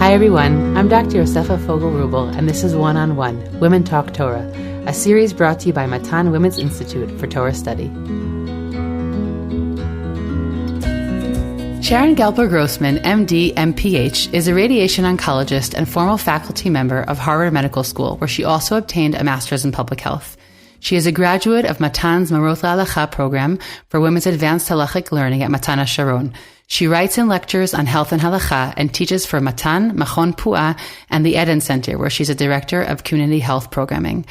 Hi everyone, I'm Dr. Yosefa Fogel-Rubel, and this is One-on-One, Women Talk Torah, a series brought to you by Matan Women's Institute for Torah Study. Sharon Galper Grossman, MD-MPh, is a radiation oncologist and former faculty member of Harvard Medical School, where she also obtained a master's in public health. She is a graduate of Matan's Morot Halakha program for women's advanced Halachic learning at Matan Hasharon. She writes and lectures on health and halakha and teaches for Matan, Machon Puah, and the Eden Center, where she's a director of community health programming.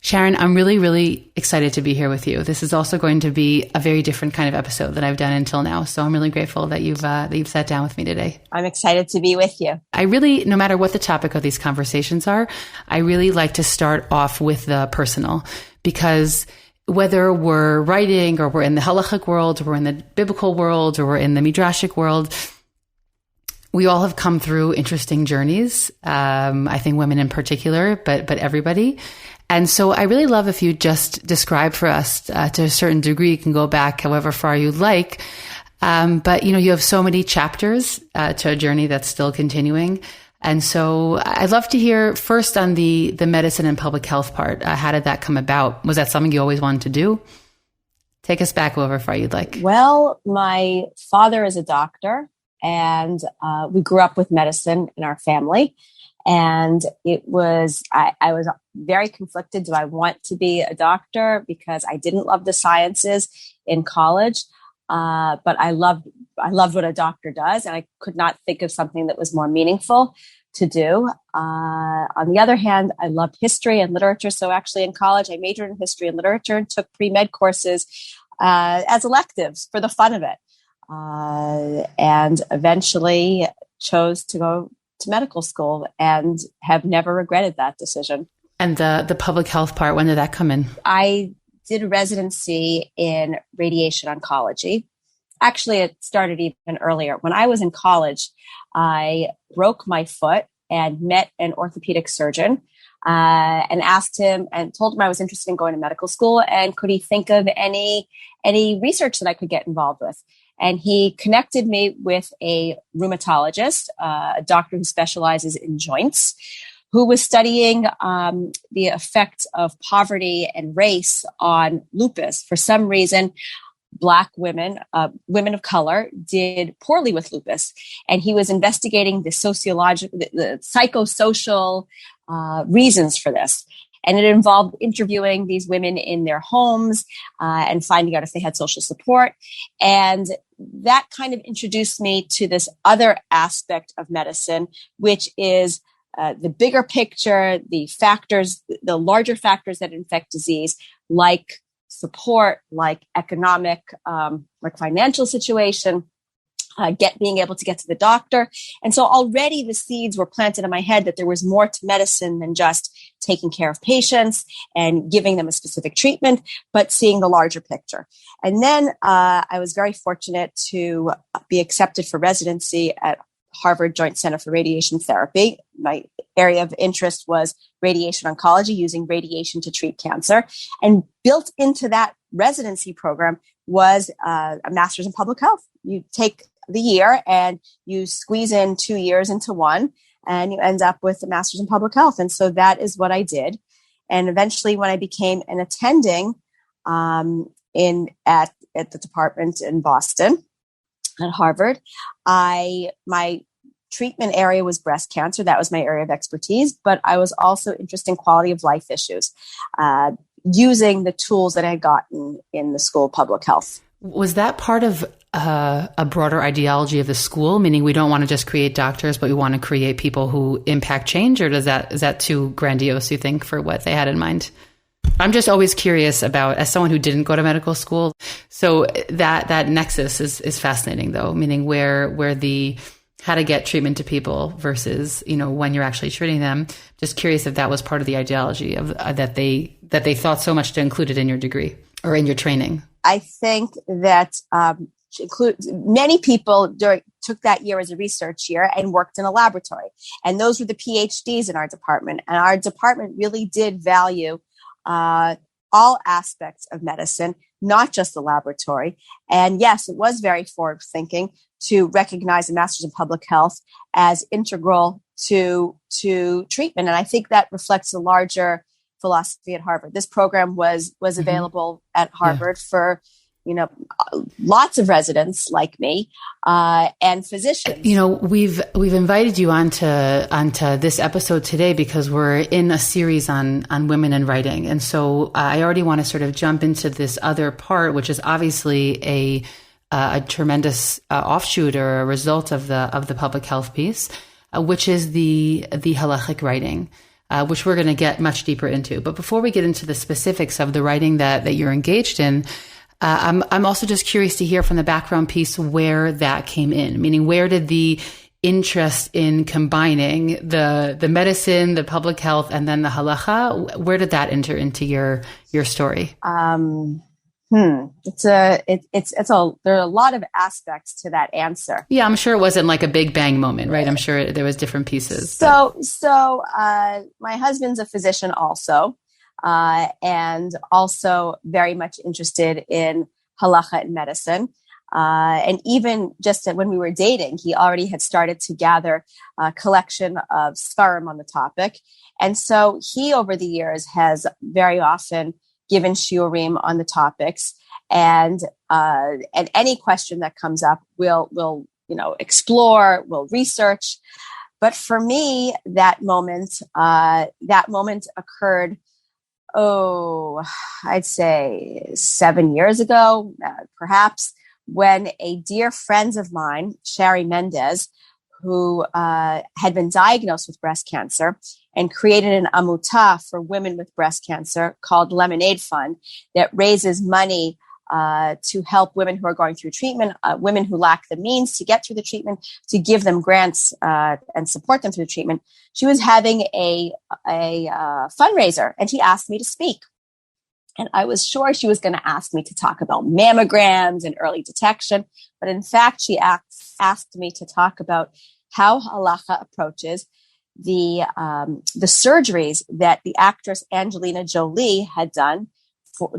Sharon, I'm really excited to be here with you. This is also going to be a very different kind of episode than I've done until now. So I'm really grateful that you've sat down with me today. I'm excited to be with you. I really, no matter what the topic of these conversations are, I really like to start off with the personal, because whether we're writing or we're in the halachic world, or we're in the biblical world, or we're in the midrashic world, we all have come through interesting journeys. I think women in particular, but everybody. And so I really love if you just describe for us to a certain degree. You can go back however far you'd like. But you have so many chapters to a journey that's still continuing. And so I'd love to hear first on the medicine and public health part. How did that come about? Was that something you always wanted to do? Take us back however far you'd like. Well, my father is a doctor, and we grew up with medicine in our family. And it was, I was very conflicted. Do I want to be a doctor? Because I didn't love the sciences in college. But I loved what a doctor does, and I could not think of something that was more meaningful to do. On the other hand, I loved history and literature. So actually in college, I majored in history and literature and took pre-med courses as electives for the fun of it. And eventually chose to go to medical school and have never regretted that decision. And the public health part, when did that come in? I did a residency in radiation oncology. Actually, it started even earlier. When I was in college, I broke my foot and met an orthopedic surgeon and asked him and told him I was interested in going to medical school, and could he think of any research that I could get involved with. And he connected me with a rheumatologist, a doctor who specializes in joints, who was studying the effects of poverty and race on lupus. For some reason, Black women, women of color, did poorly with lupus. And he was investigating the psychosocial reasons for this. And it involved interviewing these women in their homes and finding out if they had social support. And that kind of introduced me to this other aspect of medicine, which is the bigger picture, the factors, the larger factors that infect disease, like support, like economic, like financial situation, being able to get to the doctor. And so already the seeds were planted in my head that there was more to medicine than just taking care of patients and giving them a specific treatment, but seeing the larger picture. And then I was very fortunate to be accepted for residency at Harvard Joint Center for Radiation Therapy. My area of interest was radiation oncology, using radiation to treat cancer. And built into that residency program was a master's in public health. You take the year and you squeeze in 2 years into one, and you end up with a master's in public health. And so that is what I did. And eventually, when I became an attending at the department in Boston at Harvard, my treatment area was breast cancer. That was my area of expertise, but I was also interested in quality of life issues, using the tools that I had gotten in the School of Public Health. Was that part of a broader ideology of the school, meaning we don't want to just create doctors, but we want to create people who impact change? Or is that too grandiose, you think, for what they had in mind? I'm just always curious about, as someone who didn't go to medical school, so that nexus is fascinating, though, meaning where the how to get treatment to people versus, when you're actually treating them. Just curious if that was part of the ideology of that they thought so much to include it in your degree or in your training. I think that many people took that year as a research year and worked in a laboratory. And those were the PhDs in our department. And our department really did value all aspects of medicine, not just the laboratory. And yes, it was very forward thinking to recognize a master's in public health as integral to treatment. And I think that reflects a larger philosophy at Harvard. This program was available at Harvard for, lots of residents like me, and physicians. We've invited you onto this episode today because we're in a series on women in writing. And so I already want to sort of jump into this other part, which is obviously a tremendous offshoot or a result of the public health piece, which is the halachic writing, which we're going to get much deeper into. But before we get into the specifics of the writing that you're engaged in, I'm also just curious to hear from the background piece where that came in, meaning where did the interest in combining the medicine, the public health, and then the halacha, where did that enter into your story? There are a lot of aspects to that answer. Yeah, I'm sure it wasn't like a big bang moment, right? I'm sure there was different pieces. So my husband's a physician also. And also very much interested in halacha and medicine. And even just when we were dating, he already had started to gather a collection of svarim on the topic. And so he, over the years, has very often given shiurim on the topics. And any question that comes up, we'll explore, we'll research. But for me, that moment occurred, I'd say 7 years ago, perhaps, when a dear friend of mine, Sherry Mendez, who had been diagnosed with breast cancer and created an amutah for women with breast cancer called Lemonade Fund that raises money to help women who are going through treatment, women who lack the means to get through the treatment, to give them grants and support them through the treatment. She was having a fundraiser, and she asked me to speak. And I was sure she was going to ask me to talk about mammograms and early detection. But in fact, she asked me to talk about how halacha approaches the surgeries that the actress Angelina Jolie had done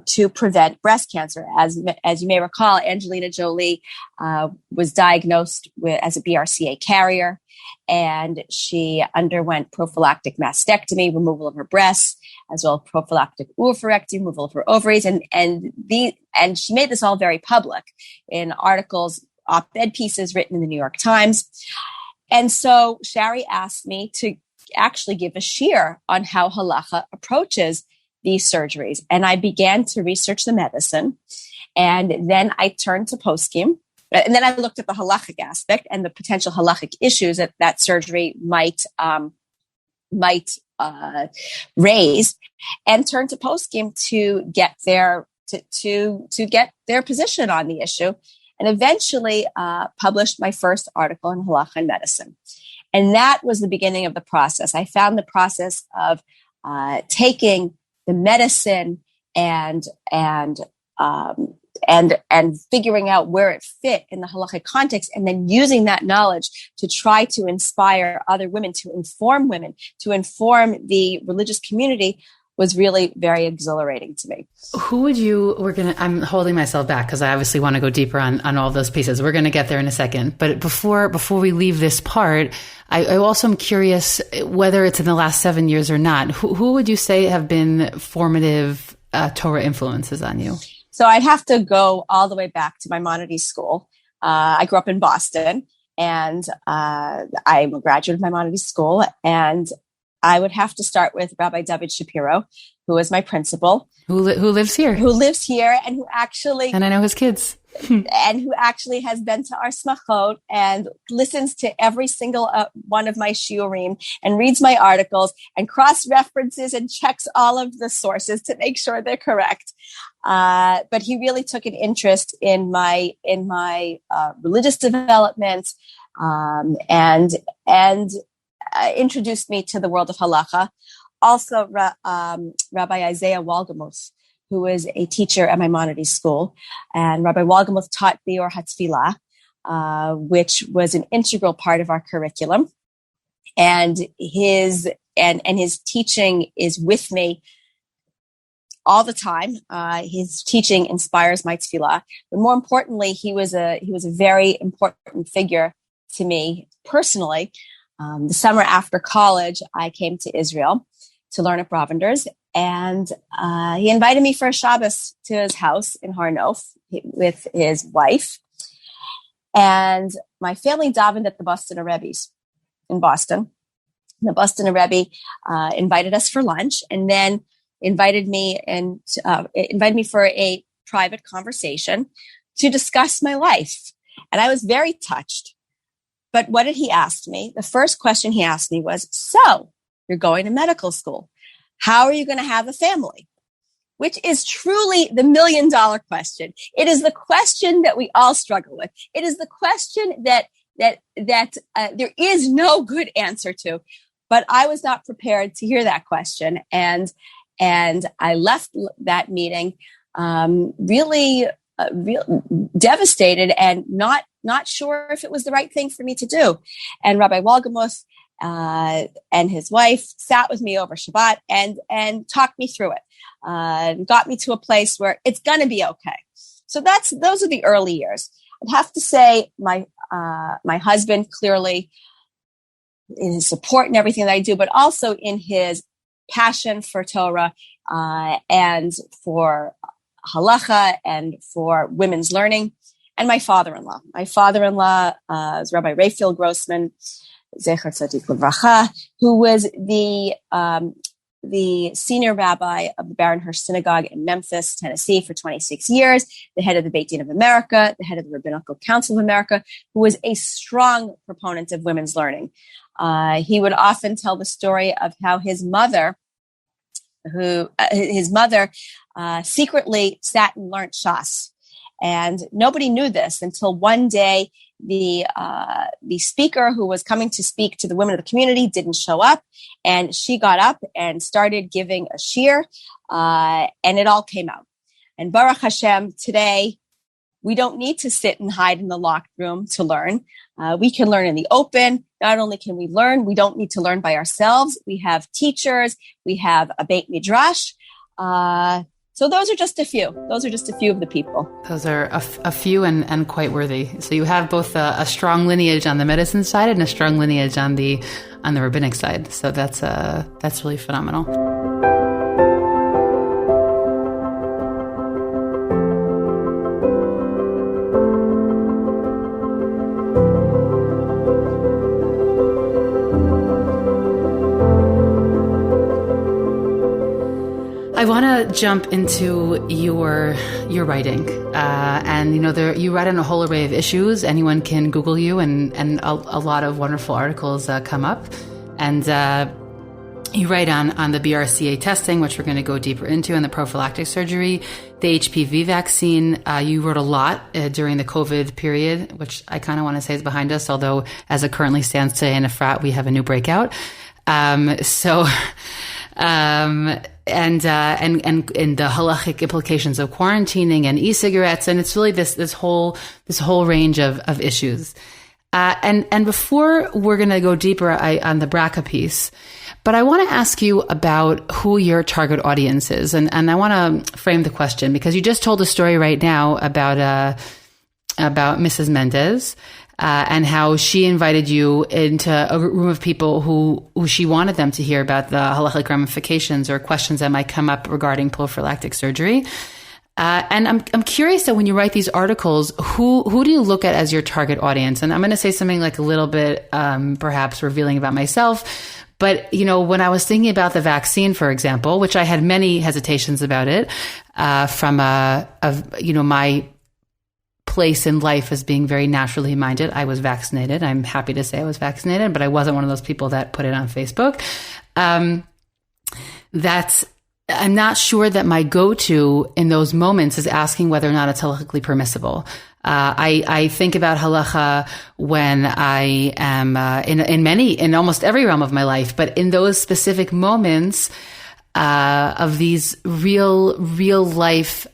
to prevent breast cancer. As you may recall, Angelina Jolie was diagnosed as a BRCA carrier, and she underwent prophylactic mastectomy, removal of her breasts, as well as prophylactic oophorectomy, removal of her ovaries, and she made this all very public in articles, op-ed pieces written in the New York Times. And so Shari asked me to actually give a shiur on how halacha approaches these surgeries. And I began to research the medicine. And then I turned to poskim. And then I looked at the halachic aspect and the potential halachic issues that surgery might raise, and turned to poskim to get their position on the issue. And eventually published my first article in Halakha and Medicine. And that was the beginning of the process. I found the process of taking the medicine and figuring out where it fit in the halakhic context, and then using that knowledge to try to inspire other women, to inform the religious community, was really very exhilarating to me. I'm holding myself back because I obviously want to go deeper on all those pieces. We're going to get there in a second. But before we leave this part, I also am curious whether it's in the last 7 years or not. Who would you say have been formative Torah influences on you? So I'd have to go all the way back to Maimonides school. I grew up in Boston, and I'm a graduate of Maimonides school, and I would have to start with Rabbi David Shapiro, who was my principal. Who lives here. And who actually... And I know his kids. And who actually has been to our smachot and listens to every single one of my shiurim and reads my articles and cross-references and checks all of the sources to make sure they're correct. But he really took an interest in my religious development, and introduced me to the world of halakha. Also, Rabbi Isaiah Walgamuth, who was a teacher at Maimonides school, and Rabbi Walgamuth taught Biur HaTfilah, which was an integral part of our curriculum, and his teaching is with me all the time. His teaching inspires my tefillah, but more importantly, he was a very important figure to me personally, The summer after college, I came to Israel to learn at Bravender's, and he invited me for a Shabbos to his house in Har Nof with his wife. And my family davened at the Boston Rebbe's in Boston. The Boston Rebbe invited us for lunch, and then invited me for a private conversation to discuss my life. And I was very touched. But what did he ask me? The first question he asked me was, so you're going to medical school. How are you going to have a family? Which is truly the $1 million question. It is the question that we all struggle with. It is the question that there is no good answer to. But I was not prepared to hear that question. And I left that meeting really devastated and not sure if it was the right thing for me to do. And Rabbi Walgamuth and his wife sat with me over Shabbat and talked me through it, got me to a place where it's going to be okay. So those are the early years. I'd have to say my husband clearly in his support and everything that I do, but also in his passion for Torah and for Halakha and for women's learning. And my father-in-law. My father-in-law is Rabbi Raphael Grossman, Zecher Tzadik Livracha, who was the senior rabbi of the Baron Hirsch Synagogue in Memphis, Tennessee for 26 years, the head of the Beit Din of America, the head of the Rabbinical Council of America, who was a strong proponent of women's learning. He would often tell the story of how his mother secretly sat and learned Shas. And nobody knew this until one day the speaker who was coming to speak to the women of the community didn't show up, and she got up and started giving a shiur, and it all came out. And Baruch Hashem, today we don't need to sit and hide in the locked room to learn. We can learn in the open. Not only can we learn, we don't need to learn by ourselves. We have teachers. We have a Beit Midrash. So those are just a few. Those are just a few of the people. Those are a few and quite worthy. So you have both a strong lineage on the medicine side and a strong lineage on the rabbinic side. So that's really phenomenal. I want to jump into your writing, and you write on a whole array of issues. Anyone can Google you, and a lot of wonderful articles come up. And you write on the BRCA testing, which we're going to go deeper into, and the prophylactic surgery, the HPV vaccine. You wrote a lot during the COVID period, which I kind of want to say is behind us. Although, as it currently stands today in Efrat, we have a new breakout. And the halachic implications of quarantining and e-cigarettes, and it's really this whole range of issues. And before we're going to go deeper on the BRCA piece, but I want to ask you about who your target audience is, and I want to frame the question because you just told a story right now about Mrs. Mendez. And how she invited you into a room of people who she wanted them to hear about the halachic ramifications or questions that might come up regarding prophylactic surgery. And I'm curious that when you write these articles, who do you look at as your target audience? And I'm going to say something like a little bit, perhaps revealing about myself. But, when I was thinking about the vaccine, for example, which I had many hesitations about it, from my place in life as being very naturally minded. I was vaccinated. I'm happy to say I was vaccinated, but I wasn't one of those people that put it on Facebook. I'm not sure that my go-to in those moments is asking whether or not it's halachically permissible. I think about halacha when I am in almost every realm of my life, but in those specific moments of these real life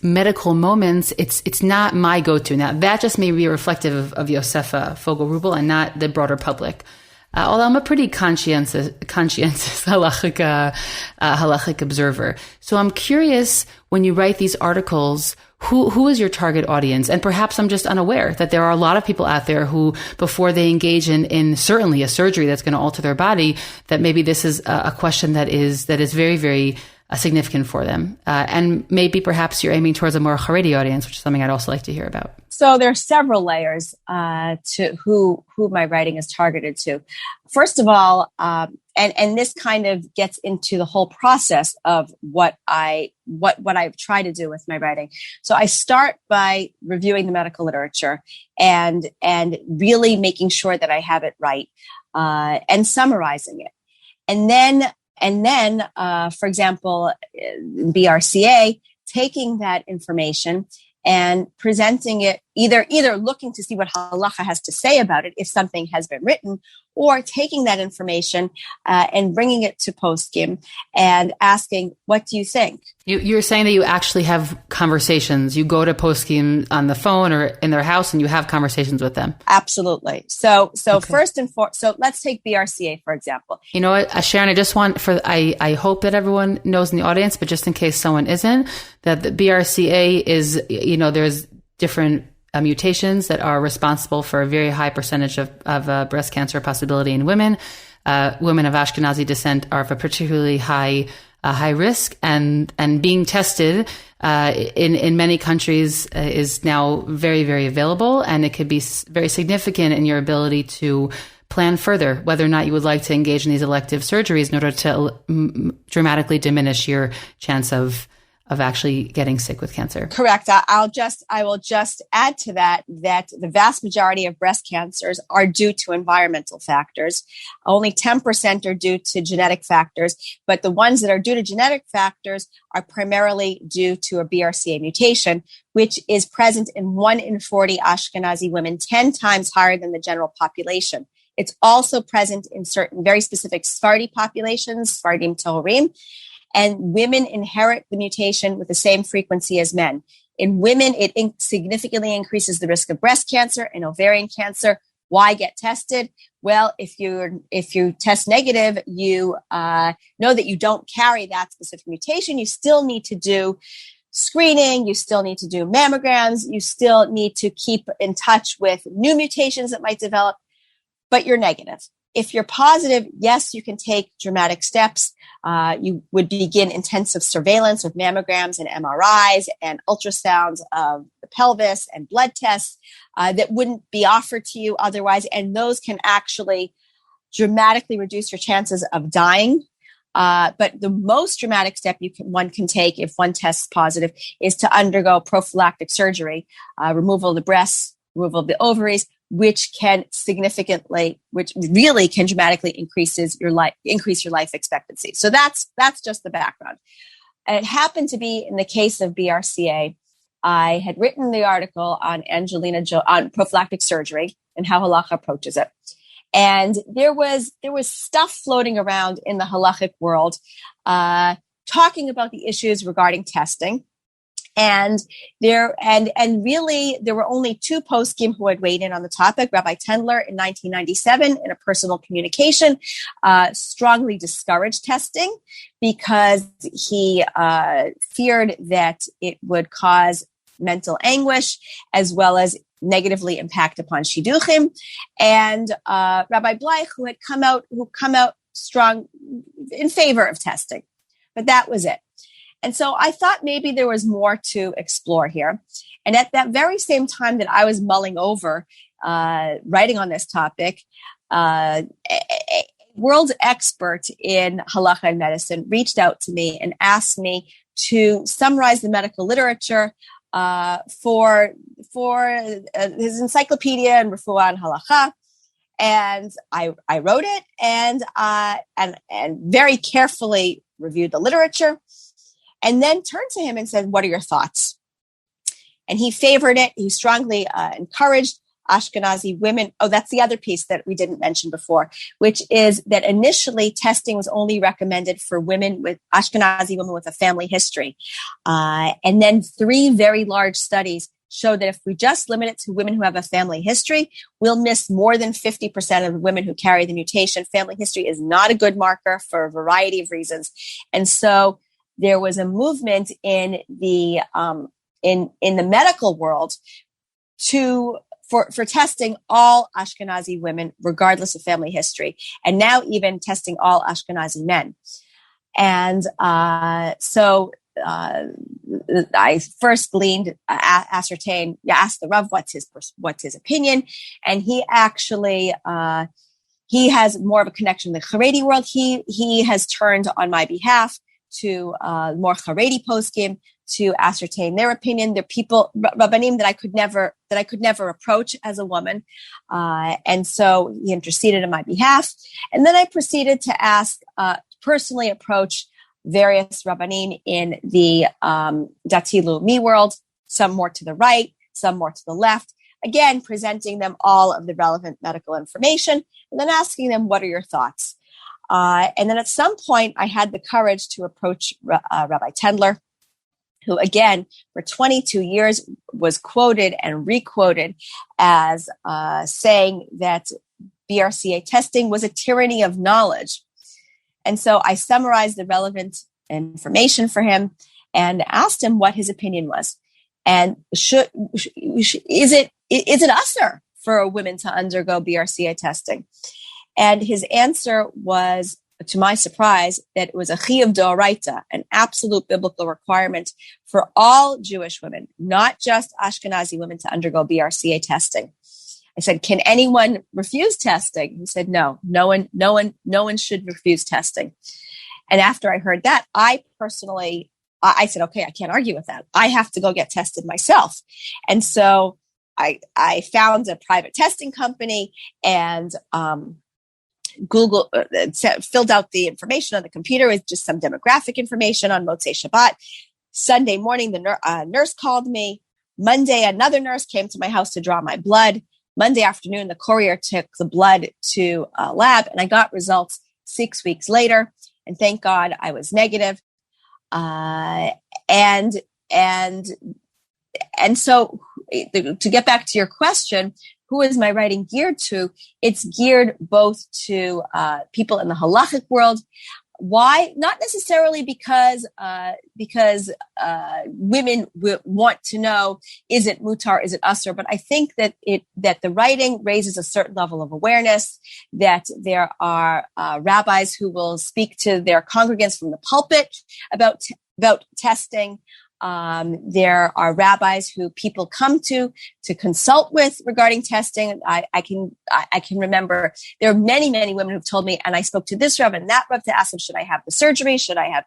medical moments, it's not my go-to. Now, that just may be reflective of Yosefa Fogel-Rubel and not the broader public. Although I'm a pretty conscientious halachic observer. So I'm curious, when you write these articles, who is your target audience? And perhaps I'm just unaware that there are a lot of people out there who, before they engage in certainly a surgery that's going to alter their body, that maybe this is a question that is very, very significant for them. And maybe perhaps you're aiming towards a more Haredi audience, which is something I'd also like to hear about. So there are several layers to who my writing is targeted to. First of all, and this kind of gets into the whole process of what I've tried to do with my writing. So I start by reviewing the medical literature and really making sure that I have it right, and summarizing it. And then, for example, BRCA, taking that information and presenting it, either looking to see what Halakha has to say about it if something has been written, or taking that information and bringing it to Poskim and asking, what do you think? You're saying that you actually have conversations. You go to Poskim on the phone or in their house and you have conversations with them. Absolutely. So okay. So let's take BRCA, for example. You know what, Sharon, I just want I hope that everyone knows in the audience, but just in case someone isn't, that the BRCA is, there's different mutations that are responsible for a very high percentage of breast cancer possibility in women. Women of Ashkenazi descent are of a particularly high risk, and being tested in many countries is now very, very available, and it could be very significant in your ability to plan further whether or not you would like to engage in these elective surgeries in order to dramatically diminish your chance of actually getting sick with cancer. Correct. I will just add to that the vast majority of breast cancers are due to environmental factors. Only 10% are due to genetic factors, but the ones that are due to genetic factors are primarily due to a BRCA mutation, which is present in 1 in 40 Ashkenazi women, 10 times higher than the general population. It's also present in certain very specific Sephardi populations, Sephardim Tohorim, and women inherit the mutation with the same frequency as men. In women, it significantly increases the risk of breast cancer and ovarian cancer. Why get tested? Well, if you test negative, you know that you don't carry that specific mutation. You still need to do screening. You still need to do mammograms. You still need to keep in touch with new mutations that might develop, but you're negative. If you're positive, yes, you can take dramatic steps. You would begin intensive surveillance with mammograms and MRIs and ultrasounds of the pelvis and blood tests that wouldn't be offered to you otherwise. And those can actually dramatically reduce your chances of dying. But the most dramatic step one can take if one tests positive is to undergo prophylactic surgery, removal of the breasts, removal of the ovaries, which really can dramatically increase your life expectancy. So that's just the background. And it happened to be in the case of BRCA. I had written the article on on prophylactic surgery and how Halakha approaches it. And there was stuff floating around in the halachic world, talking about the issues regarding testing. And really, there were only 2 poskim who had weighed in on the topic. Rabbi Tendler in 1997, in a personal communication, strongly discouraged testing because he feared that it would cause mental anguish as well as negatively impact upon shidduchim. And Rabbi Bleich, who come out strong in favor of testing, but that was it. And so I thought maybe there was more to explore here. And at that very same time that I was mulling over writing on this topic, a world expert in halakha and medicine reached out to me and asked me to summarize the medical literature for his encyclopedia in refuah and halakha. And I wrote it and very carefully reviewed the literature. And then turned to him and said, what are your thoughts? And he favored it. He strongly encouraged Ashkenazi women. Oh, that's the other piece that we didn't mention before, which is that initially testing was only recommended for Ashkenazi women with a family history. And then 3 very large studies show that if we just limit it to women who have a family history, we'll miss more than 50% of the women who carry the mutation. Family history is not a good marker for a variety of reasons. And so there was a movement in the the medical world for testing all Ashkenazi women, regardless of family history, and now even testing all Ashkenazi men. And so I first ascertained, asked the Rav what's his opinion, and he actually he has more of a connection in the Haredi world. He has turned on my behalf to more Haredi poskim to ascertain their opinion. They're people, Rabbanim, that I could never approach as a woman. And so he interceded on my behalf. And then I proceeded to personally approach various Rabbanim in the Dati Leumi world, some more to the right, some more to the left, again, presenting them all of the relevant medical information, and then asking them, what are your thoughts? And then at some point, I had the courage to approach Rabbi Tendler, who, again, for 22 years was quoted and requoted as saying that BRCA testing was a tyranny of knowledge. And so I summarized the relevant information for him and asked him what his opinion was. And is it usher for women to undergo BRCA testing? And his answer was, to my surprise, that it was a chiyuv d'oraita, an absolute biblical requirement for all Jewish women, not just Ashkenazi women, to undergo BRCA testing. I said, can anyone refuse testing? He said, no one should refuse testing. And after I heard that, I said, okay, I can't argue with that. I have to go get tested myself. And so I found a private testing company and filled out the information on the computer with just some demographic information on Motzei Shabbat. Sunday morning, the nurse called me. Monday, another nurse came to my house to draw my blood. Monday afternoon, the courier took the blood to a lab, and I got results 6 weeks later. And thank God I was negative. And so to get back to your question, who is my writing geared to? It's geared both to people in the halachic world. Why? Not necessarily because women want to know, is it mutar, is it asur? But I think that the writing raises a certain level of awareness, that there are rabbis who will speak to their congregants from the pulpit about testing. There are rabbis who people come to consult with regarding testing. I can remember there are many women who've told me, and I spoke to this Rav and that Rav to ask them, should I have the surgery? Should I have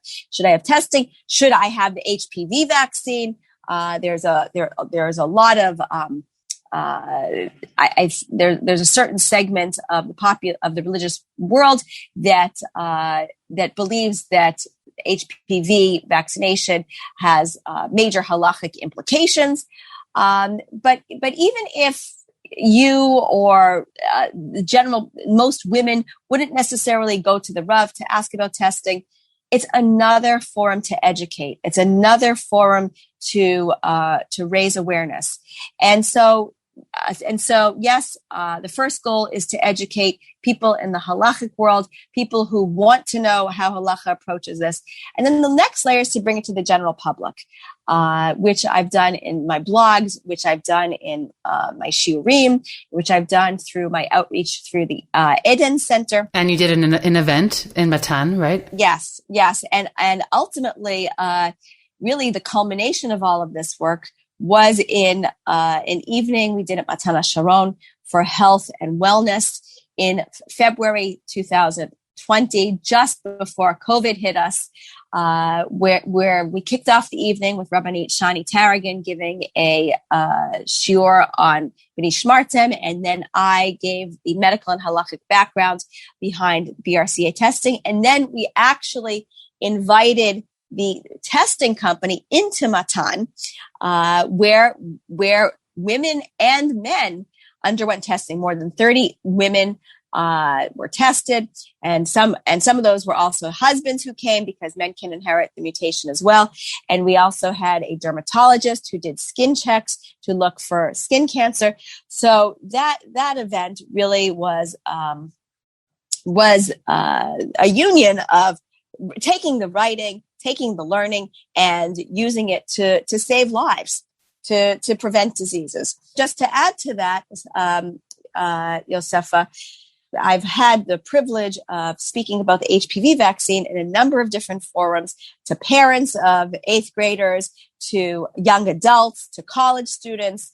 testing? Should I have the HPV vaccine? There's a lot of there's a certain segment of the religious world that believes that HPV vaccination has major halachic implications. But even if you or most women wouldn't necessarily go to the Rav to ask about testing, it's another forum to educate. It's another forum to raise awareness. And so yes, the first goal is to educate people in the halachic world, people who want to know how halacha approaches this. And then the next layer is to bring it to the general public, which I've done in my blogs, which I've done in my shiurim, which I've done through my outreach through the Eden Center. And you did an event in Matan, right? Yes. And ultimately, really the culmination of all of this work was in an evening we did at Matan Hasharon for health and wellness in February 2020, just before COVID hit us, where we kicked off the evening with Rabbanit Shani Tarragon giving a shiur on B'nai Shmartem, and then I gave the medical and halachic background behind BRCA testing, and then we actually invited the testing company into Matan, where women and men underwent testing. More than 30 women were tested, and some of those were also husbands who came, because men can inherit the mutation as well. And we also had a dermatologist who did skin checks to look for skin cancer. So that event really was a union of taking the writing, taking the learning, and using it to save lives. to prevent diseases. Just to add to that, Yosefa, I've had the privilege of speaking about the HPV vaccine in a number of different forums to parents of 8th graders, to young adults, to college students,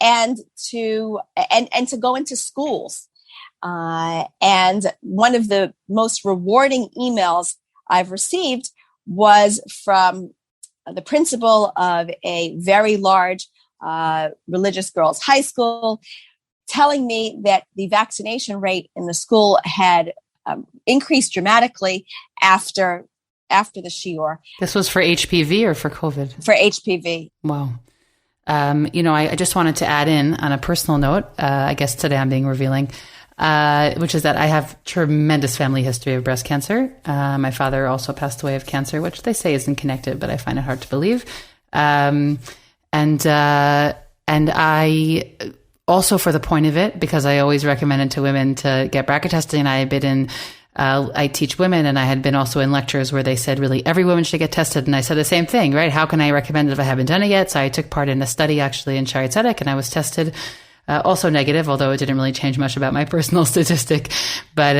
and to go into schools. And one of the most rewarding emails I've received was from the principal of a very large religious girls' high school, telling me that the vaccination rate in the school had increased dramatically after the shiur. This was for HPV or for COVID? For HPV. Wow. I just wanted to add in on a personal note, I guess today I'm being revealing, which is that I have tremendous family history of breast cancer. My father also passed away of cancer, which they say isn't connected, but I find it hard to believe. And I also, for the point of it, because I always recommended to women to get BRCA testing, I teach women, and I had been also in lectures where they said really every woman should get tested. And I said the same thing, right? How can I recommend it if I haven't done it yet? So I took part in a study actually in Shaare Zedek, and I was tested, also negative, although it didn't really change much about my personal statistic. But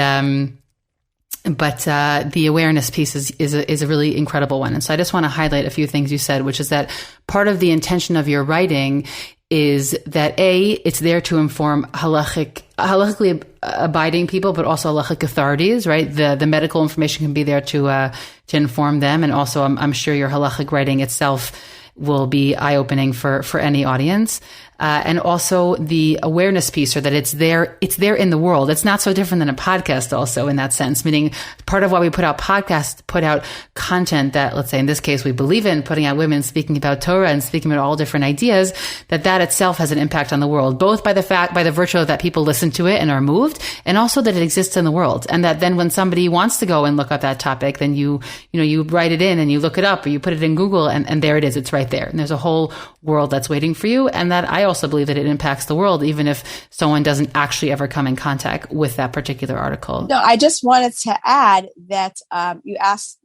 the awareness piece is a really incredible one. And so I just want to highlight a few things you said, which is that part of the intention of your writing is that it's there to inform halachically abiding people, but also halachic authorities, right? The medical information can be there to inform them. And also I'm sure your halachic writing itself will be eye-opening for any audience. And also the awareness piece, or that it's there in the world. It's not so different than a podcast also in that sense, meaning part of why we put out podcasts, put out content that, let's say in this case, we believe in, putting out women speaking about Torah and speaking about all different ideas, that itself has an impact on the world, both by the virtue of that people listen to it and are moved, and also that it exists in the world. And that then when somebody wants to go and look up that topic, then you write it in and you look it up, or you put it in Google, and there it is. It's right there. And there's a whole world that's waiting for you. And that I also believe that it impacts the world, even if someone doesn't actually ever come in contact with that particular article. No, I just wanted to add that you asked,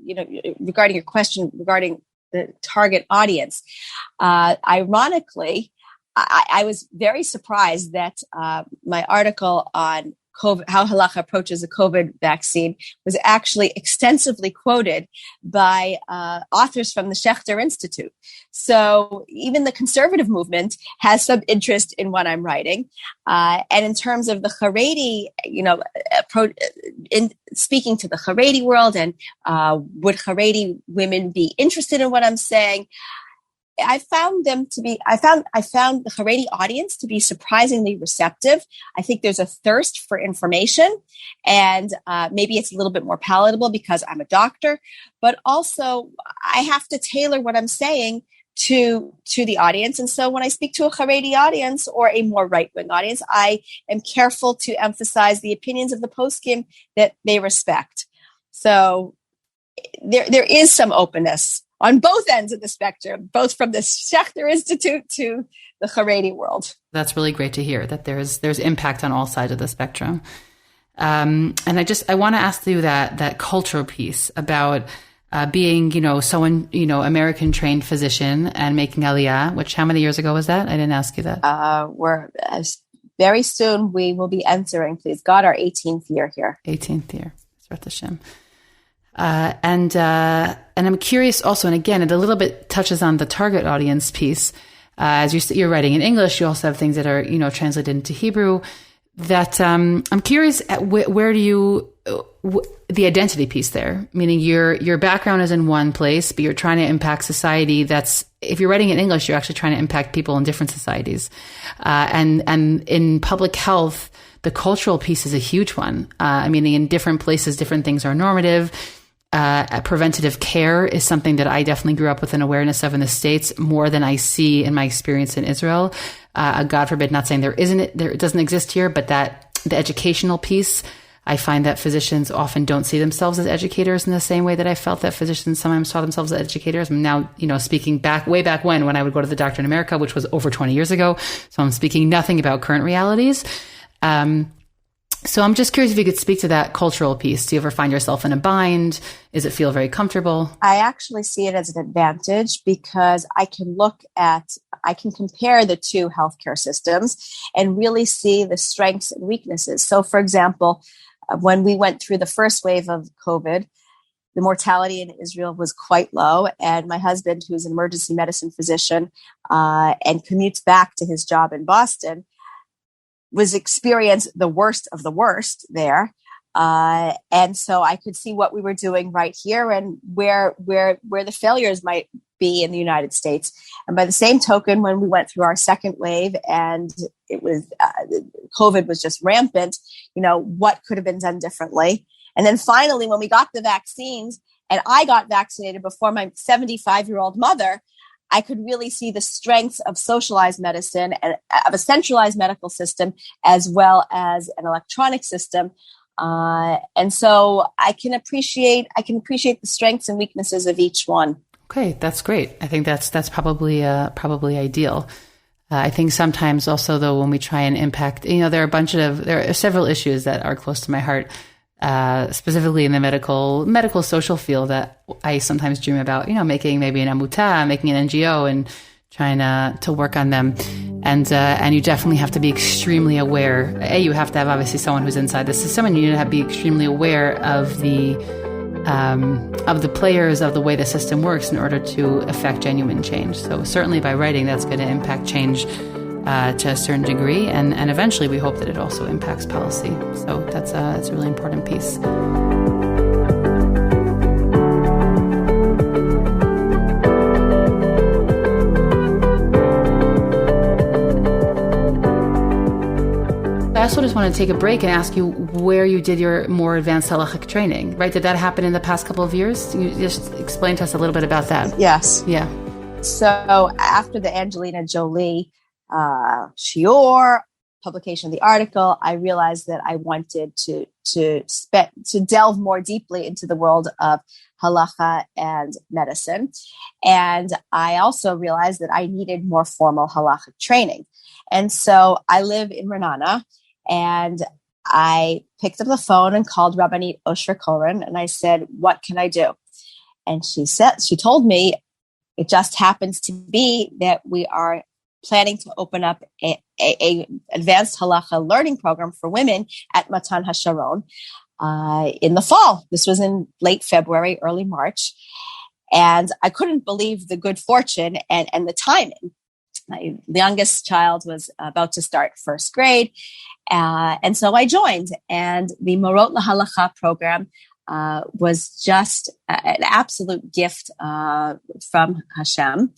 regarding your question regarding the target audience. Ironically, I was very surprised that my article on COVID, how Halakha approaches the COVID vaccine, was actually extensively quoted by authors from the Schechter Institute. So even the conservative movement has some interest in what I'm writing. And in terms of the Haredi, in speaking to the Haredi world, and would Haredi women be interested in what I'm saying? I found the Haredi audience to be surprisingly receptive. I think there's a thirst for information, and maybe it's a little bit more palatable because I'm a doctor, but also I have to tailor what I'm saying to the audience. And so when I speak to a Haredi audience or a more right-wing audience, I am careful to emphasize the opinions of the poskim that they respect. So there is some openness on both ends of the spectrum, both from the Schechter Institute to the Haredi world. That's really great to hear, that there's impact on all sides of the spectrum. And I want to ask you that cultural piece about being, American trained physician and making Aliyah, which how many years ago was that? I didn't ask you that. Very soon we will be entering, please God, our 18th year here. 18th year. Zrat Hashem. And I'm curious also, and again, it a little bit touches on the target audience piece. As you're writing in English, you also have things that are, translated into Hebrew. That I'm curious at where do you the identity piece there? Meaning your background is in one place, but you're trying to impact society. If you're writing in English, you're actually trying to impact people in different societies. And in public health, the cultural piece is a huge one. Meaning in different places, different things are normative. Preventative care is something that I definitely grew up with an awareness of in the States more than I see in my experience in Israel. God forbid, not saying it doesn't exist here, but that the educational piece, I find that physicians often don't see themselves as educators in the same way that I felt that physicians sometimes saw themselves as educators. I'm now, speaking way back when I would go to the doctor in America, which was over 20 years ago. So I'm speaking nothing about current realities. So I'm just curious if you could speak to that cultural piece. Do you ever find yourself in a bind? Does it feel very comfortable? I actually see it as an advantage because I can compare the two healthcare systems and really see the strengths and weaknesses. So, for example, when we went through the first wave of COVID, the mortality in Israel was quite low. And my husband, who's an emergency medicine physician and commutes back to his job in Boston, was experienced the worst of the worst there. And so I could see what we were doing right here and where the failures might be in the United States. And by the same token, when we went through our second wave and it was COVID was just rampant, what could have been done differently? And then finally, when we got the vaccines and I got vaccinated before my 75-year-old mother, I could really see the strengths of socialized medicine and of a centralized medical system as well as an electronic system. And so I can appreciate the strengths and weaknesses of each one. Okay, that's great. I think that's probably ideal. I think sometimes also though, when we try and impact, there are several issues that are close to my heart. Specifically in the medical social field that I sometimes dream about, making maybe an amuta, making an NGO and trying to work on them. And you definitely have to be extremely aware. You have to have obviously someone who's inside the system, and you need to be extremely aware of the players, of the way the system works in order to affect genuine change. So certainly by writing, that's going to impact change to a certain degree, and eventually we hope that it also impacts policy. So that's a really important piece. I also just want to take a break and ask you where you did your more advanced halachic training, right? Did that happen in the past couple of years? Can you just explain to us a little bit about that? Yes. Yeah. So after the Angelina Jolie shiur publication of the article, I realized that I wanted to delve more deeply into the world of halakha and medicine. And I also realized that I needed more formal halakhic training. And so I live in Renana, and I picked up the phone and called Rabbanit Oshra Koren, and I said, "What can I do?" And she told me, it just happens to be that we are planning to open up a advanced halakha learning program for women at Matan Hasharon in the fall. This was in late February, early March. And I couldn't believe the good fortune and the timing. My youngest child was about to start first grade. And so I joined. And the Morot Halakha program was just an absolute gift from Hashem.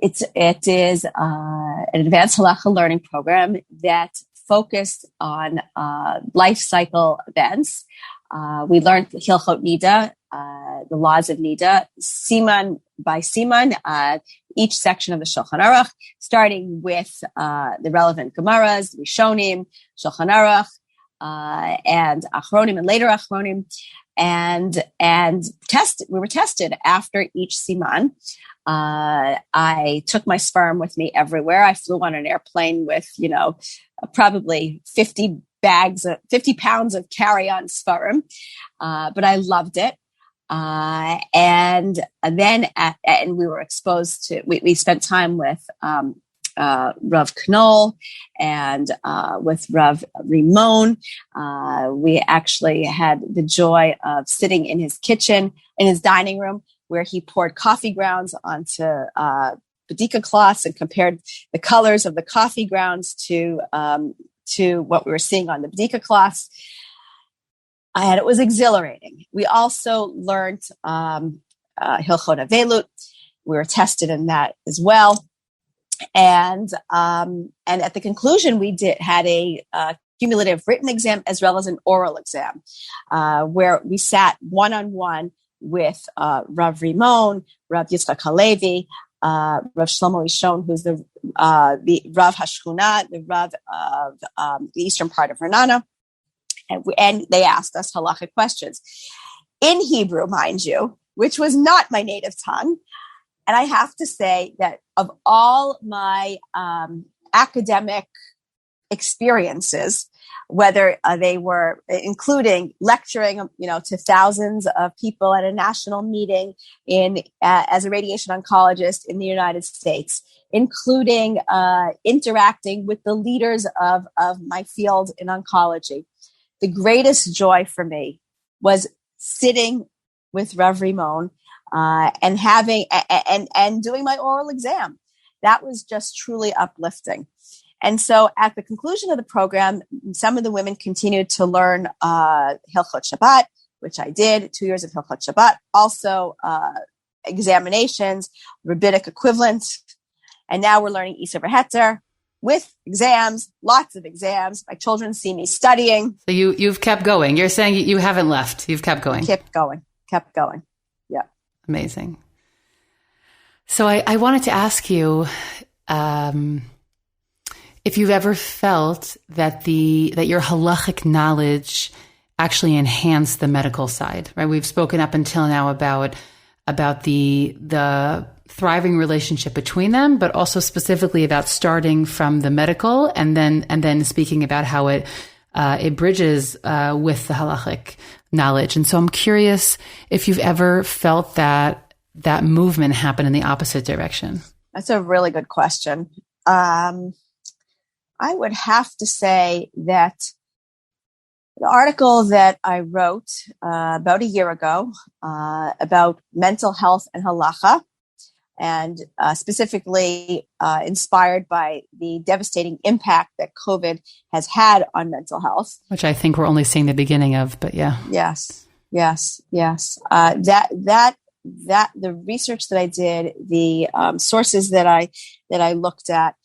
It is an advanced halakha learning program that focused on life cycle events. We learned Hilchot Nida, the laws of Nida, Siman by Siman, each section of the Shulchan Aruch, starting with the relevant Gemaras, Rishonim, Shulchan Aruch, and Achronim, and later Achronim, and we were tested after each Siman. I took my sperm with me everywhere. I flew on an airplane with, probably 50 pounds of carry-on sperm. But I loved it. And then we were exposed to, we spent time with, Rav Knoll and with Rav Rimon. We actually had the joy of sitting in his kitchen, in his dining room, where he poured coffee grounds onto badika cloths and compared the colors of the coffee grounds to what we were seeing on the badika cloths. And it was exhilarating. We also learned Hilchot Avelut. We were tested in that as well. And at the conclusion, we had a cumulative written exam as well as an oral exam, where we sat one-on-one with Rav Rimon, Rav Yitzchak Halevi, Rav Shlomo Ishon, who's the Rav Hashchuna, the Rav of the eastern part of Renana, and they asked us halachic questions in Hebrew, mind you, which was not my native tongue. And I have to say that of all my academic experiences, whether they were including lecturing, to thousands of people at a national meeting as a radiation oncologist in the United States, including interacting with the leaders of my field in oncology. The greatest joy for me was sitting with Rev Rimon and having and doing my oral exam. That was just truly uplifting. And so at the conclusion of the program, some of the women continued to learn Hilchot Shabbat, which I did, 2 years of Hilchot Shabbat, also examinations, rabbinic equivalent. And now we're learning Isa V'Heter with exams, lots of exams. My children see me studying. So you've kept going. You're saying you haven't left. You've kept going. Kept going. Yeah. Amazing. So I wanted to ask you, if you've ever felt that your halachic knowledge actually enhanced the medical side, right? We've spoken up until now about the thriving relationship between them, but also specifically about starting from the medical and then speaking about how it bridges with the halachic knowledge. And so I'm curious if you've ever felt that movement happen in the opposite direction. That's a really good question. I would have to say that the article that I wrote about a year ago about mental health and halakha, and specifically inspired by the devastating impact that COVID has had on mental health. Which I think we're only seeing the beginning of, but yeah. Yes. That the research that I did, the sources that I looked at,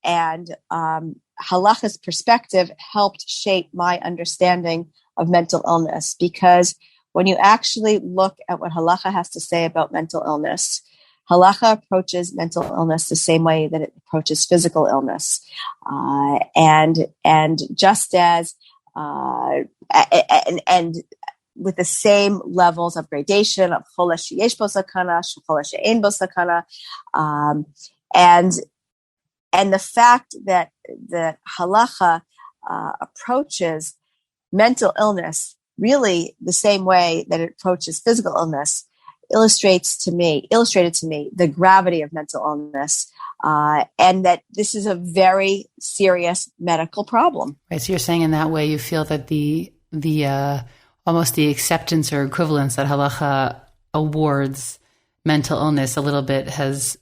and halakha's perspective helped shape my understanding of mental illness. Because when you actually look at what halakha has to say about mental illness, halakha approaches mental illness the same way that it approaches physical illness, and just as and with the same levels of gradation of chola sheyesh bo sakana, chola she'ein bo sakana, and the fact that halakha approaches mental illness really the same way that it approaches physical illness illustrated to me the gravity of mental illness, and that this is a very serious medical problem. Right. So you're saying in that way you feel that the almost the acceptance or equivalence that halakha awards mental illness a little bit has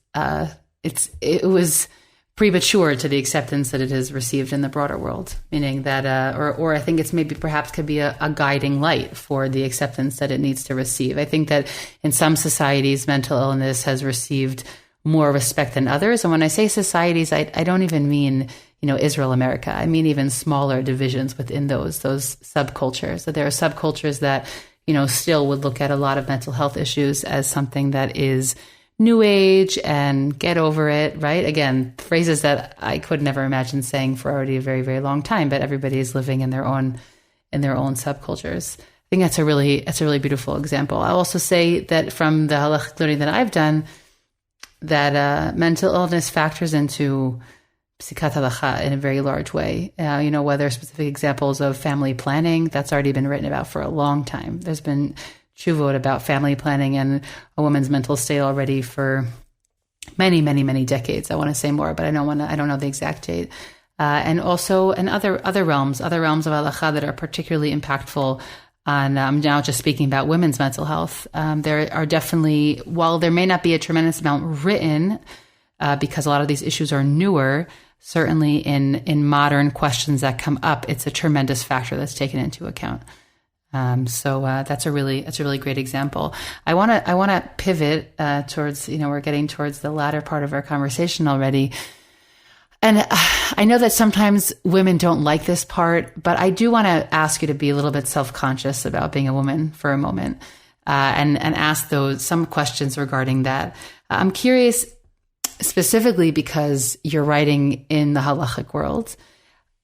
it was premature to the acceptance that it has received in the broader world, meaning that, or I think it's maybe perhaps could be a guiding light for the acceptance that it needs to receive. I think that in some societies, mental illness has received more respect than others. And when I say societies, I don't even mean, Israel, America. I mean, even smaller divisions within those subcultures. So there are subcultures that, still would look at a lot of mental health issues as something that is new age and get over it, right? Again, phrases that I could never imagine saying for already a very, very long time, but everybody is living in their own subcultures. I think that's a really beautiful example. I'll also say that from the halachic learning that I've done, that mental illness factors into psikat halakha in a very large way. Whether specific examples of family planning, that's already been written about for a long time. There's been tshuvot about family planning and a woman's mental state already for many, many, many decades. I want to say more, but I don't know the exact date. And also in other realms of halakha that are particularly impactful on, I'm now just speaking about women's mental health. There are definitely, while there may not be a tremendous amount written, because a lot of these issues are newer, certainly in modern questions that come up, it's a tremendous factor that's taken into account. So that's a really great example. I want to pivot towards, we're getting towards the latter part of our conversation already. And I know that sometimes women don't like this part, but I do want to ask you to be a little bit self-conscious about being a woman for a moment, and ask some questions regarding that. I'm curious specifically because you're writing in the halachic world,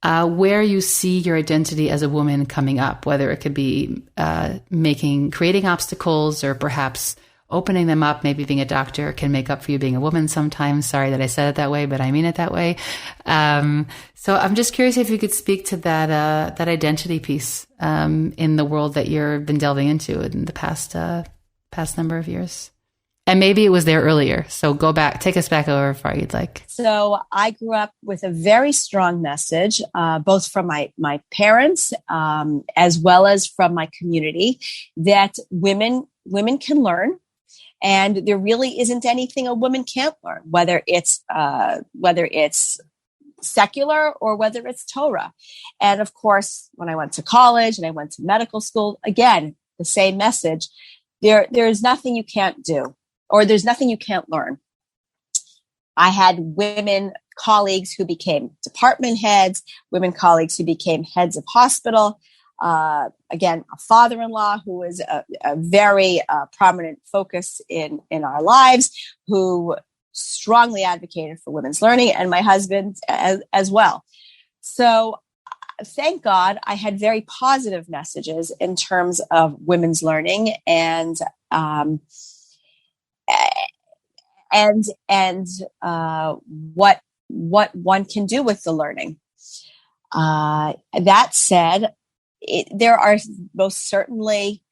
where you see your identity as a woman coming up, whether it could be creating obstacles or perhaps opening them up, maybe being a doctor can make up for you being a woman sometimes. Sorry that I said it that way, but I mean it that way. So I'm just curious if you could speak to that identity piece in the world that you've been delving into in the past number of years. And maybe it was there earlier. So take us back over far you'd like. So I grew up with a very strong message, both from my parents, as well as from my community, that women can learn. And there really isn't anything a woman can't learn, whether it's secular or whether it's Torah. And of course, when I went to college and I went to medical school, again, the same message. There's nothing you can't do, or there's nothing you can't learn. I had women colleagues who became department heads, women colleagues who became heads of hospital. Again, a father-in-law who was a very prominent focus in our lives, who strongly advocated for women's learning, and my husband as well. So thank God I had very positive messages in terms of women's learning and what one can do with the learning. That said, there are most certainly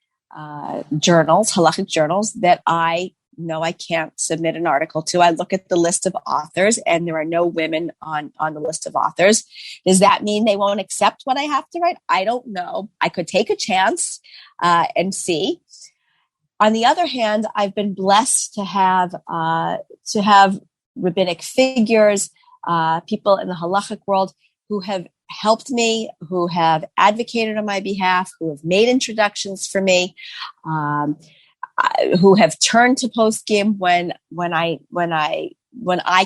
journals, halachic journals, that I know I can't submit an article to. I look at the list of authors, and there are no women on the list of authors. Does that mean they won't accept what I have to write? I don't know. I could take a chance and see. On the other hand, I've been blessed to have rabbinic figures, people in the halachic world who have helped me, who have advocated on my behalf, who have made introductions for me, who have turned to poskim when I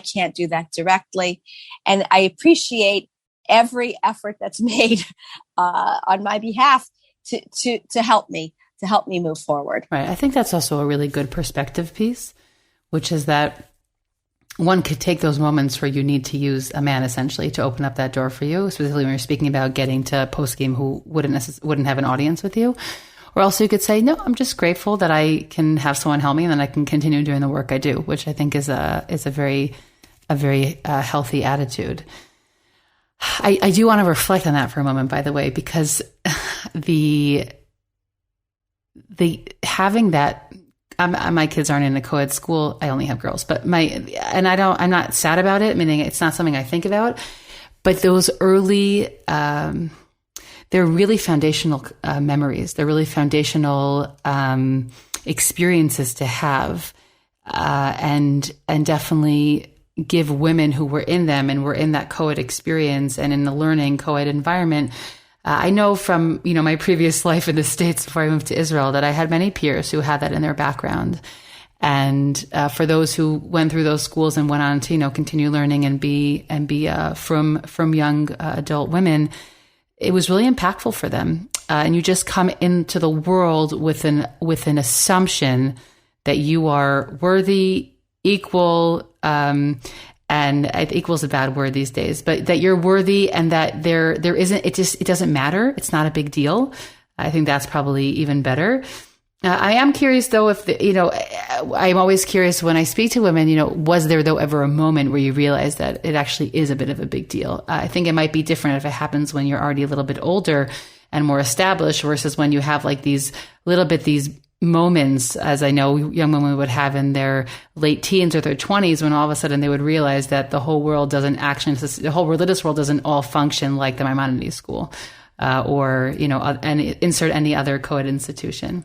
can't do that directly. And I appreciate every effort that's made on my behalf to help me move forward. Right. I think that's also a really good perspective piece, which is that one could take those moments where you need to use a man essentially to open up that door for you, specifically when you're speaking about getting to post-game who wouldn't have an audience with you. Or also you could say, no, I'm just grateful that I can have someone help me and then I can continue doing the work I do, which I think is a very healthy attitude. I do want to reflect on that for a moment, by the way, because the having that, my kids aren't in a co-ed school. I only have girls, but I'm not sad about it, meaning it's not something I think about, but those early, they're really foundational memories. They're really foundational experiences to have, and definitely give women who were in them and were in that co-ed experience and in the learning co-ed environment. I know from, my previous life in the States before I moved to Israel that I had many peers who had that in their background. And for those who went through those schools and went on to, continue learning and be from young adult women, it was really impactful for them. And you just come into the world with an assumption that you are worthy, equal, and equal is a bad word these days, but that you're worthy and that there isn't, it doesn't matter. It's not a big deal. I think that's probably even better. I am curious though, if I'm always curious when I speak to women, was there though ever a moment where you realize that it actually is a bit of a big deal? I think it might be different if it happens when you're already a little bit older and more established versus when you have like these moments, as I know young women would have in their late teens or their 20s, when all of a sudden they would realize that the whole religious world doesn't all function like the Maimonides school, or insert any other co-ed institution.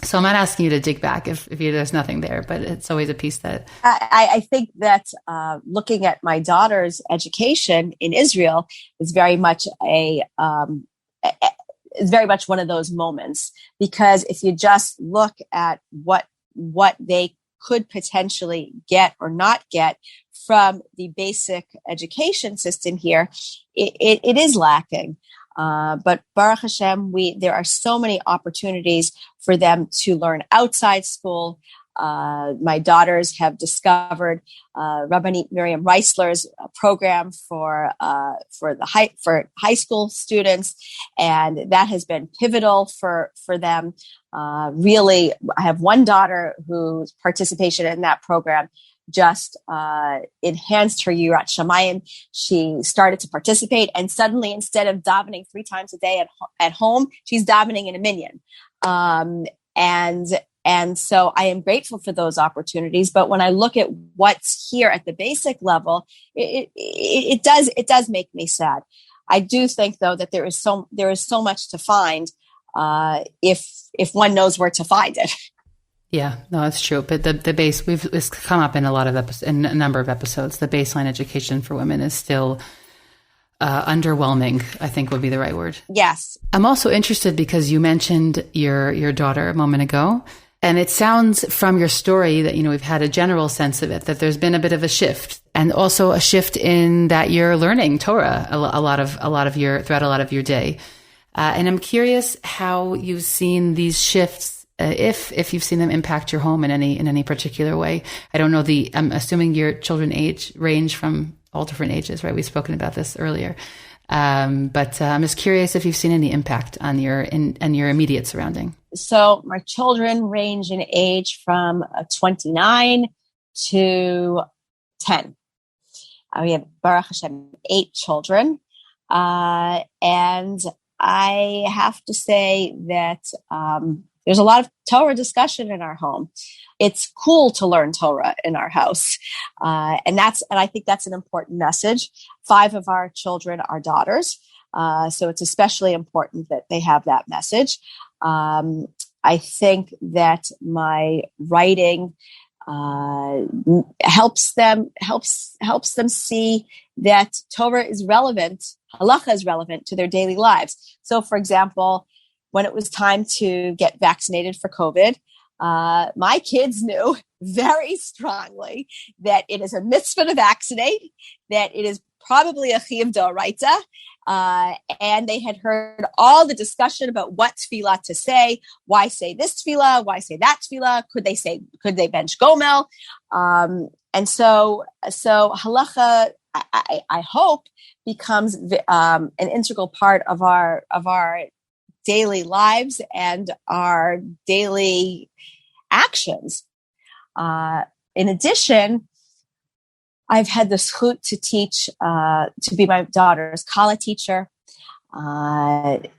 So I'm not asking you to dig back if there's nothing there, but it's always a piece that I think that looking at my daughter's education in Israel is very much is very much one of those moments, because if you just look at what they could potentially get or not get from the basic education system here, it is lacking. But Baruch Hashem, there are so many opportunities for them to learn outside school. My daughters have discovered Rabbanit Miriam Reisler's program for high school students, and that has been pivotal for them. Really, I have one daughter whose participation in that program just enhanced her Yirat Shamayim. She started to participate, and suddenly, instead of davening 3 times a day at home, she's davening in a minyan. And so I am grateful for those opportunities. But when I look at what's here at the basic level, it does make me sad. I do think, though, that there is so much to find if one knows where to find it. Yeah, no, that's true. But the base, it's come up in in a number of episodes. The baseline education for women is still underwhelming, I think would be the right word. Yes. I'm also interested because you mentioned your daughter a moment ago, and it sounds from your story that, we've had a general sense of it, that there's been a bit of a shift, and also a shift in that you're learning Torah throughout a lot of your day. And I'm curious how you've seen these shifts, if you've seen them impact your home in any particular way. I don't know I'm assuming your children range from all different ages, right? We've spoken about this earlier. But I'm just curious if you've seen any impact on your immediate surrounding. So my children range in age from 29 to 10. We have, Baruch Hashem, 8 children. And I have to say that there's a lot of Torah discussion in our home. It's cool to learn Torah in our house. And I think that's an important message. 5 of our children are daughters. So it's especially important that they have that message. I think that my writing helps them see that Torah is relevant, Halakha is relevant to their daily lives. So, for example, when it was time to get vaccinated for COVID, my kids knew very strongly that it is a mitzvah to vaccinate, that it is probably a chiyuv d'oraita, and they had heard all the discussion about what tefillah to say, why say this tefillah, why say that tefillah, could they bench gomel, and so halacha, I hope, becomes an integral part of our daily lives and our daily actions. In addition, I've had the zchut to teach, to be my daughter's Kala teacher. And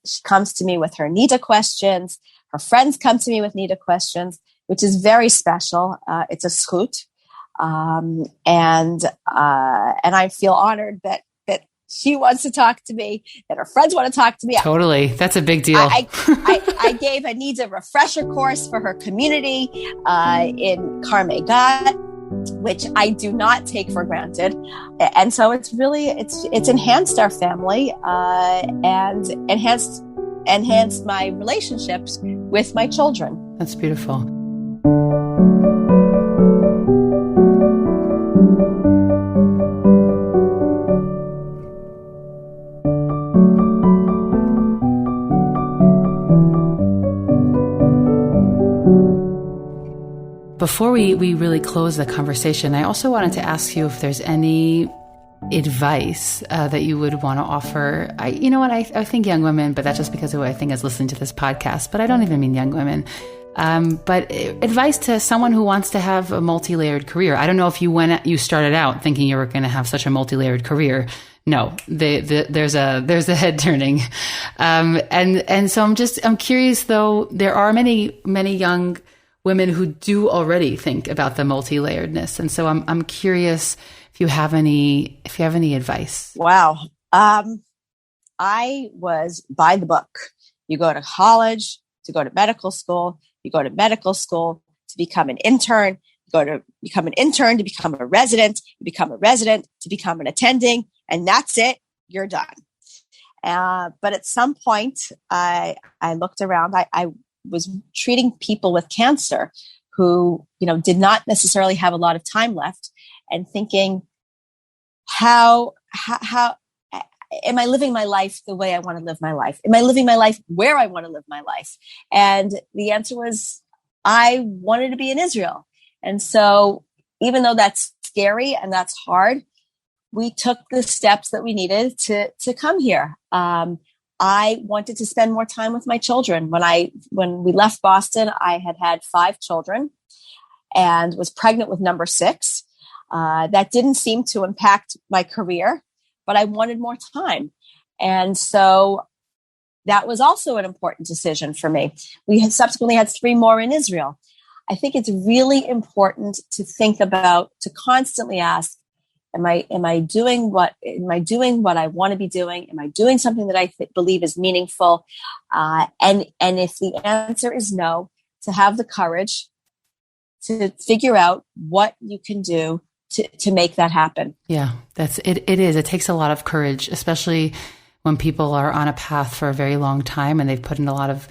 she comes to me with her Nida questions. Her friends come to me with Nida questions, which is very special. It's a zchut. And I feel honored that she wants to talk to me, that her friends want to talk to me. Totally. That's a big deal. I gave a Nida refresher course for her community in Karmei Gad, which I do not take for granted. And so it's enhanced our family and enhanced my relationships with my children. That's beautiful. Before we really close the conversation, I also wanted to ask you if there's any advice that you would want to offer. I think young women, but that's just because of who I think is listening to this podcast, but I don't even mean young women. But advice to someone who wants to have a multi-layered career. I don't know if you started out thinking you were going to have such a multi-layered career. No, there's a head turning. And so I'm curious though, there are many young women who do already think about the multi-layeredness. And so I'm curious if you have any advice. Wow. I was by the book. You go to college to go to medical school. You go to medical school to become an intern. You go to become an intern to become a resident. You become a resident to become an attending. And that's it. You're done. But at some point, I looked around. I was treating people with cancer who, did not necessarily have a lot of time left, and thinking, how am I living my life the way I want to live my life? Am I living my life where I want to live my life? And the answer was, I wanted to be in Israel. And so even though that's scary and that's hard, we took the steps that we needed to come here. I wanted to spend more time with my children. When we left Boston, I had 5 children and was pregnant with number 6. That didn't seem to impact my career, but I wanted more time. And so that was also an important decision for me. We had subsequently had 3 more in Israel. I think it's really important to think about, to constantly ask, Am I doing what I want to be doing? Am I doing something that I believe is meaningful? And if the answer is no, to have the courage to figure out what you can do to make that happen. Yeah, it is. It takes a lot of courage, especially when people are on a path for a very long time and they've put in a lot of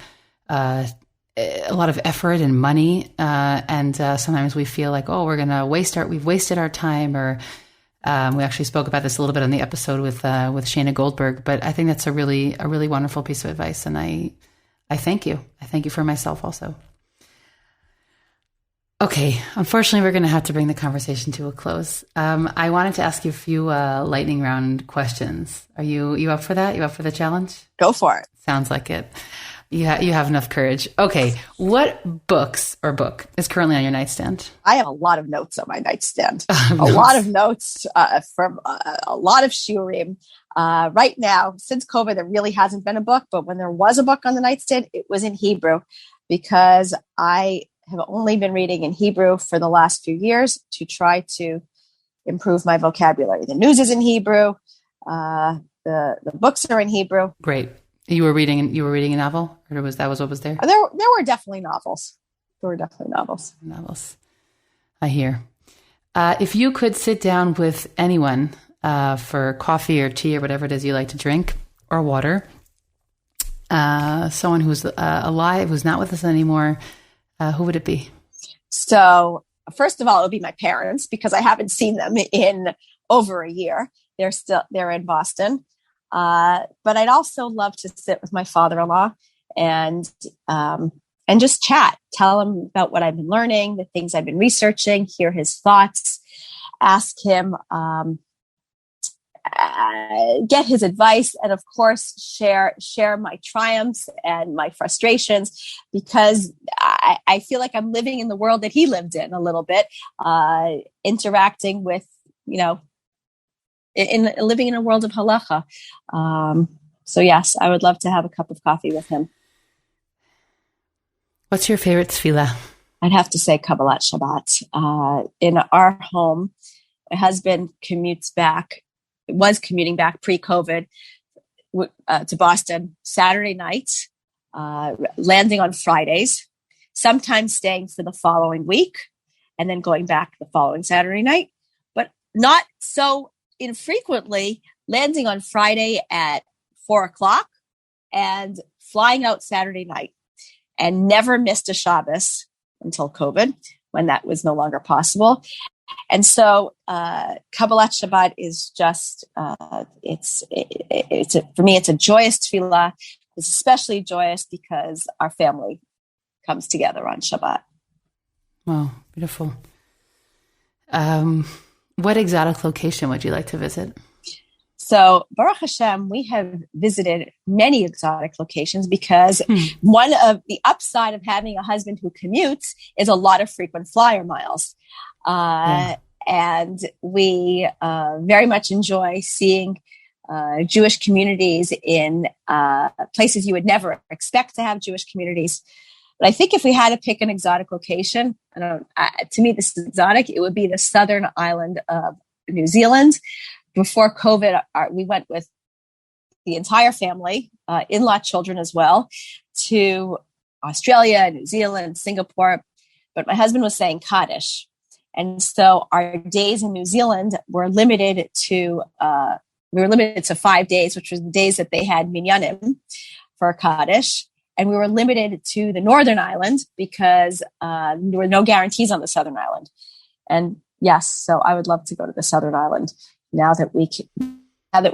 effort and money. And sometimes we feel like, oh, we've wasted our time, or we actually spoke about this a little bit on the episode with Sharon Galper, but I think that's a really wonderful piece of advice. And I thank you. I thank you for myself also. Okay. Unfortunately, we're going to have to bring the conversation to a close. I wanted to ask you a few lightning round questions. Are you up for that? You up for the challenge? Go for it. Sounds like it. You have enough courage. Okay. What book is currently on your nightstand? I have a lot of notes on my nightstand. A lot of notes from a lot of shiurim. Right now, since COVID, there really hasn't been a book, but when there was a book on the nightstand, it was in Hebrew, because I have only been reading in Hebrew for the last few years to try to improve my vocabulary. The news is in Hebrew. The books are in Hebrew. Great. You were reading a novel, or was what was there? There were definitely novels. Novels. I hear. If you could sit down with anyone for coffee or tea or whatever it is you like to drink, or water, someone who's alive, who's not with us anymore, who would it be? So first of all, it would be my parents, because I haven't seen them in over a year. They're in Boston. But I'd also love to sit with my father-in-law and just chat, tell him about what I've been learning, the things I've been researching, hear his thoughts, ask him, get his advice, and of course, share my triumphs and my frustrations, because I feel like I'm living in the world that he lived in a little bit, interacting with, living in a world of halakha. So yes, I would love to have a cup of coffee with him. What's your favorite tefillah? I'd have to say Kabbalat Shabbat. In our home, my husband was commuting back pre-COVID to Boston Saturday night, landing on Fridays, sometimes staying for the following week, and then going back the following Saturday night, but not so infrequently landing on Friday at 4:00 and flying out Saturday night, and never missed a Shabbos until COVID, when that was no longer possible. And so Kabbalat Shabbat is just, for me, it's a joyous tefillah. It's especially joyous because our family comes together on Shabbat. Wow, beautiful. What exotic location would you like to visit? So Baruch Hashem, we have visited many exotic locations, because one of the upside of having a husband who commutes is a lot of frequent flyer miles. And we very much enjoy seeing Jewish communities in places you would never expect to have Jewish communities. But I think if we had to pick an exotic location, to me, this is exotic, it would be the southern island of New Zealand. Before COVID, we went with the entire family, in-law children as well, to Australia, New Zealand, Singapore. But my husband was saying Kaddish. And so our days in New Zealand were limited to 5 days, which was the days that they had minyanim for Kaddish. And we were limited to the Northern Island because there were no guarantees on the Southern Island. And yes, so I would love to go to the Southern Island now that we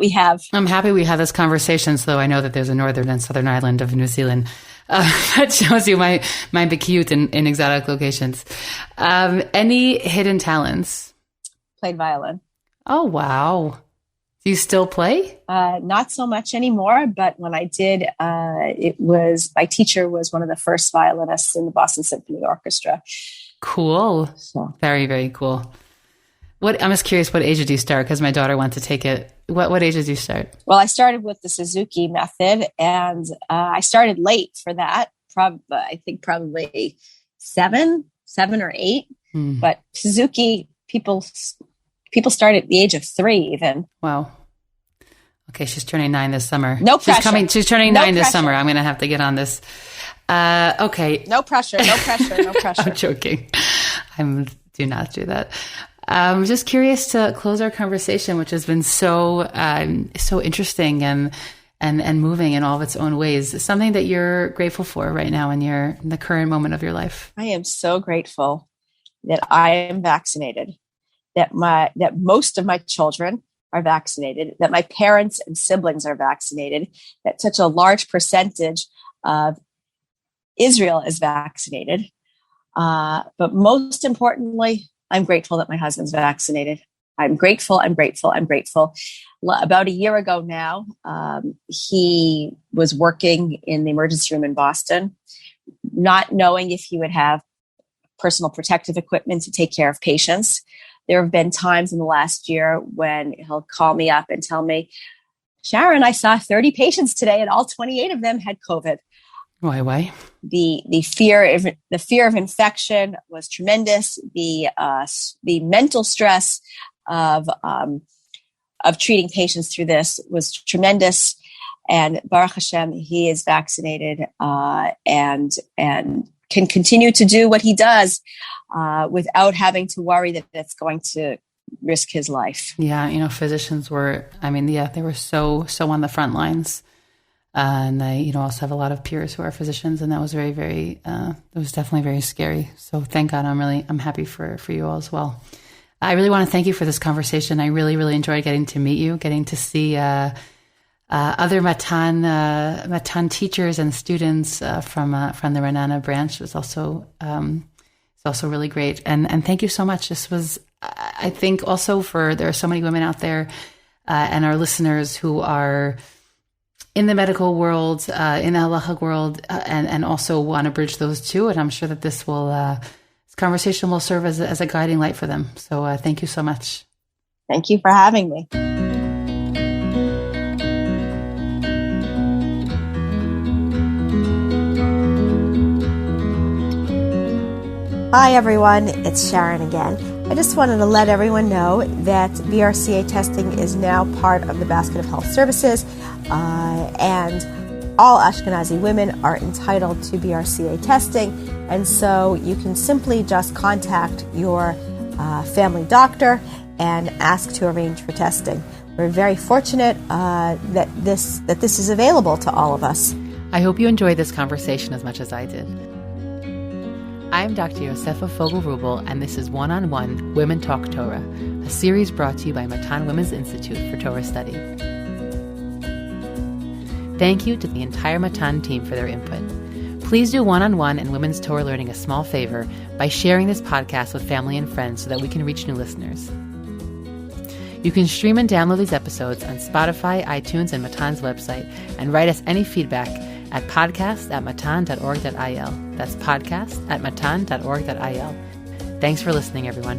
have. I'm happy we had this conversation, so I know that there's a Northern and Southern Island of New Zealand. That shows you my cute in exotic locations. Any hidden talents? Played violin. Oh, wow. Do you still play? Not so much anymore, but when I did, my teacher was one of the first violinists in the Boston Symphony Orchestra. Cool. So. Very, very cool. I'm just curious, what age did you start? Because my daughter wants to take it. What age did you start? Well, I started with the Suzuki method, and I started late for that. I think probably seven or 8. But Suzuki, people start at the age of 3 even. Wow. Okay, she's turning 9 this summer. No pressure. She's turning 9 this summer. I'm going to have to get on this. Okay. No pressure. I'm joking. Do not do that. I'm just curious to close our conversation, which has been so interesting and moving in all of its own ways. Something that you're grateful for right now in the current moment of your life. I am so grateful that I am vaccinated, that most of my children are vaccinated, that my parents and siblings are vaccinated, that such a large percentage of Israel is vaccinated. But most importantly, I'm grateful that my husband's vaccinated. I'm grateful. About a year ago now, he was working in the emergency room in Boston, not knowing if he would have personal protective equipment to take care of patients. There have been times in the last year when he'll call me up and tell me, Sharon, I saw 30 patients today and all 28 of them had COVID. Why? The fear of infection was tremendous. The mental stress of treating patients through this was tremendous. And Baruch Hashem, he is vaccinated and can continue to do what he does without having to worry that it's going to risk his life. Yeah, physicians were. They were so on the front lines. And I, also have a lot of peers who are physicians, and that was very, very, it was definitely very scary. So thank God, I'm happy for you all as well. I really want to thank you for this conversation. I really, really enjoyed getting to meet you, getting to see other Matan teachers and students from the Renana branch. It was also really great. And thank you so much. This was, I think, also there are so many women out there and our listeners who are in the medical world, in the halachic world, and also want to bridge those two. And I'm sure that this conversation will serve as a guiding light for them. So thank you so much. Thank you for having me. Hi everyone, it's Sharon again. I just wanted to let everyone know that BRCA testing is now part of the basket of health services, and all Ashkenazi women are entitled to BRCA testing, and so you can simply just contact your family doctor and ask to arrange for testing. We're very fortunate that this is available to all of us. I hope you enjoyed this conversation as much as I did. I'm Dr. Yosefa Fogel-Rubel, and this is One-on-One Women Talk Torah, a series brought to you by Matan Women's Institute for Torah Study. Thank you to the entire Matan team for their input. Please do One-on-One and Women's Torah Learning a small favor by sharing this podcast with family and friends so that we can reach new listeners. You can stream and download these episodes on Spotify, iTunes, and Matan's website, and write us any feedback at podcast@matan.org.il. That's podcast@matan.org.il. Thanks for listening, everyone.